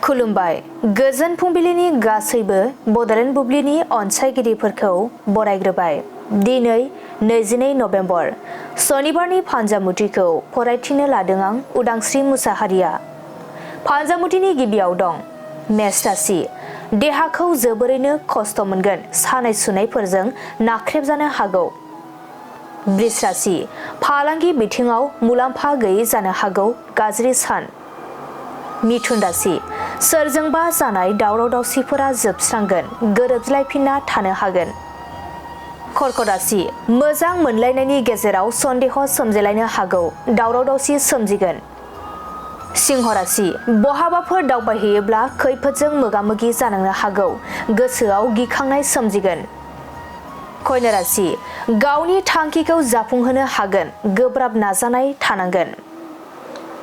खुलुमबाय गोजोन फुंबिलिनि गासैबो बड'लेण्ड बुब्लिनि अनसायगिरिफोरखौ बरायग्रोबाय। दिनै 22 नभेम्बर सनिबारनि फान्जामुथिखौ फरायथिनो लादों आं उदांस्रि मुसाहारिया। फान्जामुथिनि गिबियाव दं मेष राशि। देहाखौ जोबोरैनो खस्थ' मोनगोन, सानाय सुनायफोरजों नाख्रेबजानो हागौ। वृष राशि। फालांगि बिथिङाव मुलाम्फा गैयै जानो हागौ, गाज्रि सान। मिथुन राशि। सोरजोंबा जानाय दावराव दावसिफोरा जोबस्रांगोन, गोरोबलायफिनना थानो हागोन। कर्कट राशि। मोजां मोनलायनायनि गेजेराव सन्देह सोमजिलायनो हागौ, दावराव दावसि सोमजिगोन। सिंह राशि। बहाबाफोर दावबायहैयोब्ला खैफोदजों मोगा-मोगि जानांनो हागौ, गोसोआव गिखांनाय सोमजिगोन। कन्या राशि। गावनि थांखिखौ जाफुंहोनो हागोन, गोब्राब नाजानाय थानांगोन।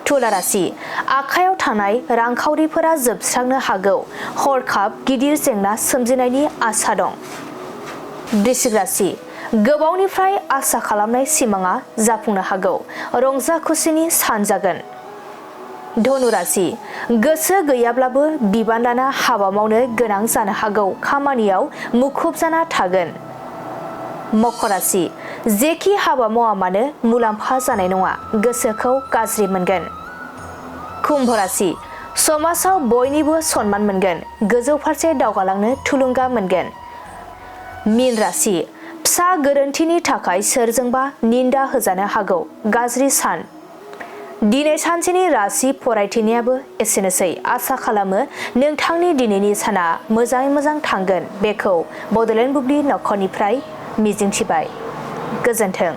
तुला राशि। आखायाव थानाय रांखावरिफोरा जोबस्रांनो हागौ, हरखाब गिदिर जेंना सोमजिनायनि आसा दं। वृश्चिक राशि। गोबावनिफ्राय आसा खालामनाय सिमाङा जाफुंनो हागौ, रंजा खुसिनि सान जागोन। धनु राशि। गोसो गैयाब्लाबो बिबान लाना हाबा मावनो गोनां जानो हागौ, खामानियाव मुखुब जाना थागोन। मकर राशि। जेखि हाबा मावा मानो मुलाम्फा जानाय नङा, गोसोखौ गाज्रि मोनगोन। कुम्भ राशि। समाजाव बयनिबो सनमान मोनगोन, गोजौ फारसे दावगालांनो थुलुंगा मोनगोन। मीन राशि। फिसा गोरोन्थिनि थाखाय सोरजोंबा निन्दा होजानो हागौ, गाज्रि सान। दिनै सानसेनि राशि फरायथिनायाबो एसेनोसै। आसा खालामो नोंथांनि दिनैनि साना मोजाङै मोजां थांगोन, बेखौ बड'लेण्ड बुब्लि नखरनिफ्राय मिजिंथिबाय। गोजोन्थों।